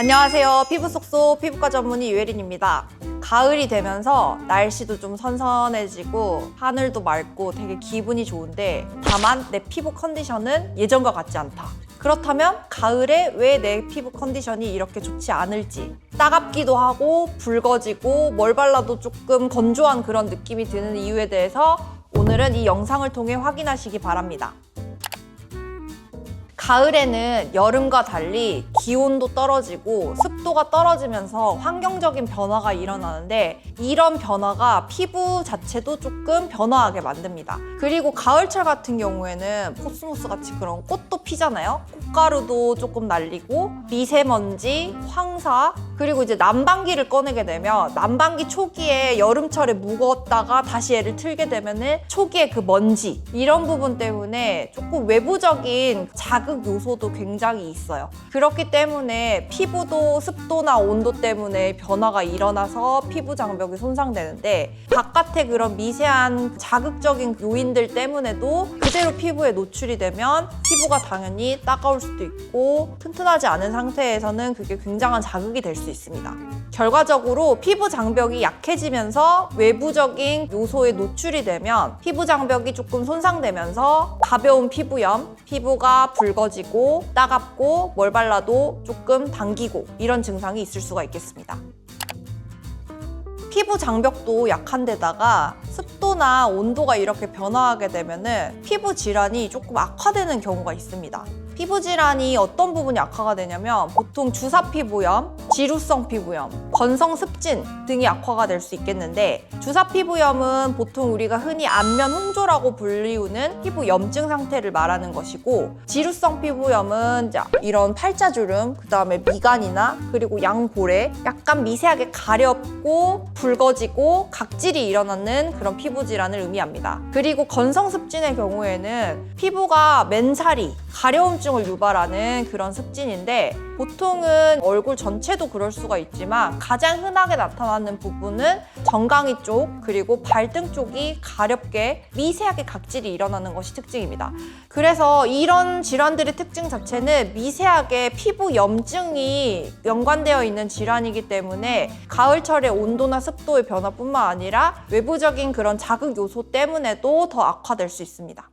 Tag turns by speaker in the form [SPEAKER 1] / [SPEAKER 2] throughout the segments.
[SPEAKER 1] 안녕하세요. 피부 쏙쏙 피부과 전문의 유혜린입니다. 가을이 되면서 날씨도 좀 선선해지고 하늘도 맑고 되게 기분이 좋은데 다만 내 피부 컨디션은 예전과 같지 않다. 그렇다면 가을에 왜 내 피부 컨디션이 이렇게 좋지 않을지, 따갑기도 하고 붉어지고 뭘 발라도 조금 건조한 그런 느낌이 드는 이유에 대해서 오늘은 이 영상을 통해 확인하시기 바랍니다. 가을에는 여름과 달리 기온도 떨어지고 습도가 떨어지면서 환경적인 변화가 일어나는데 이런 변화가 피부 자체도 조금 변화하게 만듭니다. 그리고 가을철 같은 경우에는 코스모스 같이 그런 꽃도 피잖아요. 꽃가루도 조금 날리고 미세먼지, 황사, 그리고 이제 난방기를 꺼내게 되면 난방기 초기에 여름철에 묵었다가 다시 얘를 틀게 되면은 초기에 그 먼지 이런 부분 때문에 조금 외부적인 자극 요소도 굉장히 있어요. 그렇기 때문에 피부도 습도나 온도 때문에 변화가 일어나서 피부 장벽이 손상되는데 바깥의 그런 미세한 자극적인 요인들 때문에도 그대로 피부에 노출이 되면 피부가 당연히 따가울 수도 있고 튼튼하지 않은 상태에서는 그게 굉장한 자극이 될 수 있습니다. 결과적으로 피부 장벽이 약해지면서 외부적인 요소에 노출이 되면 피부 장벽이 조금 손상되면서 가벼운 피부염, 피부가 붉어지고 따갑고 뭘 발라도 조금 당기고 이런 증상이 있을 수가 있겠습니다. 피부 장벽도 약한 데다가 습도나 온도가 이렇게 변화하게 되면은 피부 질환이 조금 악화되는 경우가 있습니다. 피부 질환이 어떤 부분이 악화가 되냐면 보통 주사 피부염, 지루성 피부염, 건성 습진 등이 악화가 될 수 있겠는데 주사 피부염은 보통 우리가 흔히 안면 홍조라고 불리우는 피부 염증 상태를 말하는 것이고 지루성 피부염은 이런 팔자주름, 그 다음에 미간이나 그리고 양볼에 약간 미세하게 가렵고 붉어지고 각질이 일어나는 그런 피부 질환을 의미합니다. 그리고 건성 습진의 경우에는 피부가 맨살이, 가려움증을 유발하는 그런 습진인데 보통은 얼굴 전체도 그럴 수가 있지만 가장 흔하게 나타나는 부분은 정강이 쪽 그리고 발등 쪽이 가렵게 미세하게 각질이 일어나는 것이 특징입니다. 그래서 이런 질환들의 특징 자체는 미세하게 피부 염증이 연관되어 있는 질환이기 때문에 가을철의 온도나 습도의 변화뿐만 아니라 외부적인 그런 자극 요소 때문에도 더 악화될 수 있습니다.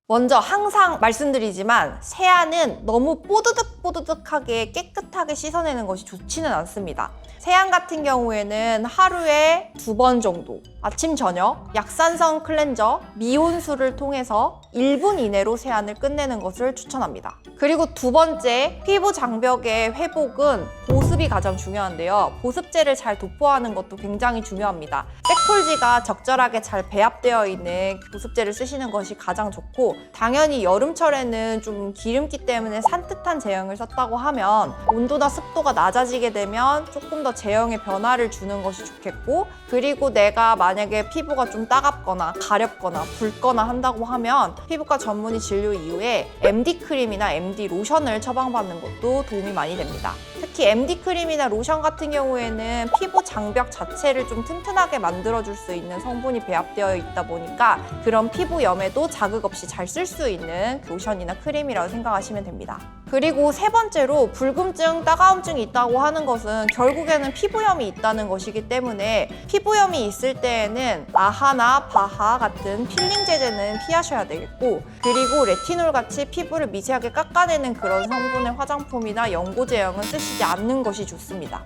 [SPEAKER 1] 먼저 항상 말씀드리지만 세안은 너무 뽀드득뽀드득하게 깨끗하게 씻어내는 것이 좋지는 않습니다. 세안 같은 경우에는 하루에 2번 정도 아침 저녁 약산성 클렌저, 미온수를 통해서 1분 이내로 세안을 끝내는 것을 추천합니다. 그리고 두 번째, 피부 장벽의 회복은 보습이 가장 중요한데요. 보습제를 잘 도포하는 것도 굉장히 중요합니다. 백톨지가 적절하게 잘 배합되어 있는 보습제를 쓰시는 것이 가장 좋고 당연히 여름철에는 좀 기름기 때문에 산뜻한 제형을 썼다고 하면 온도나 습도가 낮아지게 되면 조금 더 제형에 변화를 주는 것이 좋겠고 그리고 내가 만약에 피부가 좀 따갑거나 가렵거나 붉거나 한다고 하면 피부과 전문의 진료 이후에 MD 크림이나 MD 로션을 처방받는 것도 도움이 많이 됩니다. 특히 MD 크림이나 로션 같은 경우에는 피부 장벽 자체를 좀 튼튼하게 만들어줄 수 있는 성분이 배합되어 있다 보니까 그런 피부염에도 자극 없이 잘 쓸 수 있는 로션이나 크림이라고 생각하시면 됩니다. 그리고 세 번째로 불금증, 따가움증이 있다고 하는 것은 결국에는 피부염이 있다는 것이기 때문에 피부염이 있을 때에는 아하나 바하 같은 필링 제제는 피하셔야 되겠고 그리고 레티놀 같이 피부를 미세하게 깎아내는 그런 성분의 화장품이나 연고 제형은 쓰시지 않는 것이 좋습니다.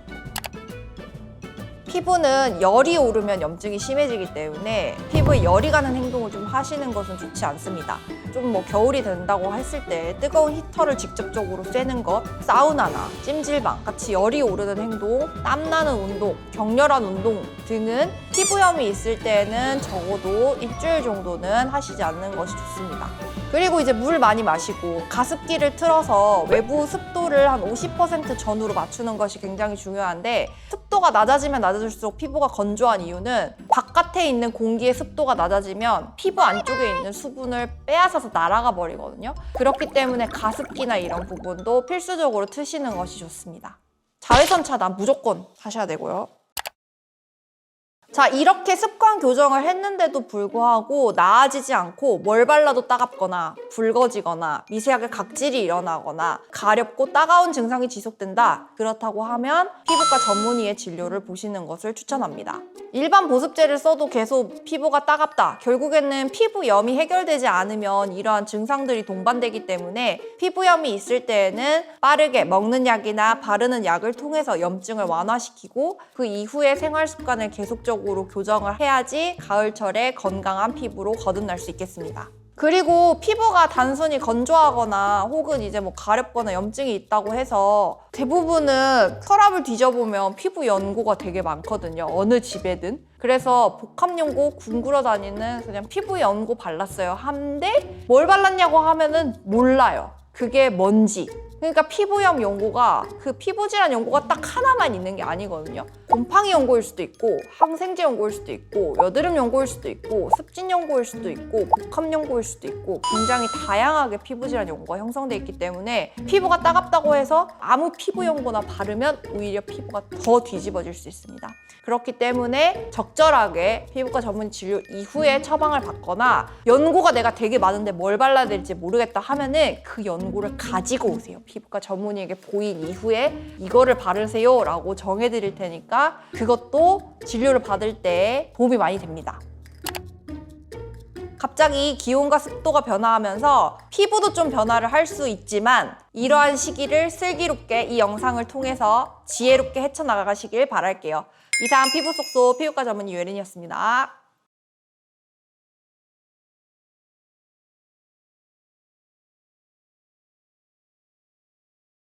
[SPEAKER 1] 피부는 열이 오르면 염증이 심해지기 때문에 피부에 열이 가는 행동을 좀 하시는 것은 좋지 않습니다. 좀 겨울이 된다고 했을 때 뜨거운 히터를 직접적으로 쐬는 것, 사우나나 찜질방 같이 열이 오르는 행동, 땀나는 운동, 격렬한 운동 등은 피부염이 있을 때는 적어도 일주일 정도는 하시지 않는 것이 좋습니다. 그리고 이제 물 많이 마시고 가습기를 틀어서 외부 습도를 한 50% 전후로 맞추는 것이 굉장히 중요한데 습도가 낮아지면 낮아질수록 피부가 건조한 이유는 바깥에 있는 공기의 습도가 낮아지면 피부 안쪽에 있는 수분을 빼앗아서 날아가 버리거든요. 그렇기 때문에 가습기나 이런 부분도 필수적으로 트시는 것이 좋습니다. 자외선 차단 무조건 하셔야 되고요. 자, 이렇게 습관 교정을 했는데도 불구하고 나아지지 않고 뭘 발라도 따갑거나 붉어지거나 미세하게 각질이 일어나거나 가렵고 따가운 증상이 지속된다. 그렇다고 하면 피부과 전문의의 진료를 보시는 것을 추천합니다. 일반 보습제를 써도 계속 피부가 따갑다. 결국에는 피부염이 해결되지 않으면 이러한 증상들이 동반되기 때문에 피부염이 있을 때에는 빠르게 먹는 약이나 바르는 약을 통해서 염증을 완화시키고 그 이후에 생활 습관을 계속적으로 교정을 해야지 가을철에 건강한 피부로 거듭날 수 있겠습니다. 그리고 피부가 단순히 건조하거나 혹은 이제 뭐 가렵거나 염증이 있다고 해서 대부분은 서랍을 뒤져보면 피부 연고가 되게 많거든요. 어느 집에든. 그래서 복합연고 궁굴어 다니는 그냥 피부 연고 발랐어요. 한데 뭘 발랐냐고 하면은 몰라요. 그게 뭔지. 그러니까 피부염 연고가 그 피부질환 연고가 딱 하나만 있는 게 아니거든요. 곰팡이 연고일 수도 있고 항생제 연고일 수도 있고 여드름 연고일 수도 있고 습진 연고일 수도 있고 복합 연고일 수도 있고 굉장히 다양하게 피부질환 연고가 형성돼 있기 때문에 피부가 따갑다고 해서 아무 피부 연고나 바르면 오히려 피부가 더 뒤집어질 수 있습니다. 그렇기 때문에 적절하게 피부과 전문 진료 이후에 처방을 받거나 연고가 내가 되게 많은데 뭘 발라야 될지 모르겠다 하면은 그 연고를 가지고 오세요. 피부과 전문의에게 보인 이후에 이거를 바르세요 라고 정해드릴 테니까 그것도 진료를 받을 때 도움이 많이 됩니다. 갑자기 기온과 습도가 변화하면서 피부도 좀 변화를 할 수 있지만 이러한 시기를 슬기롭게 이 영상을 통해서 지혜롭게 헤쳐나가시길 바랄게요. 이상 피부 쏙쏙 피부과 전문의 유혜린이었습니다.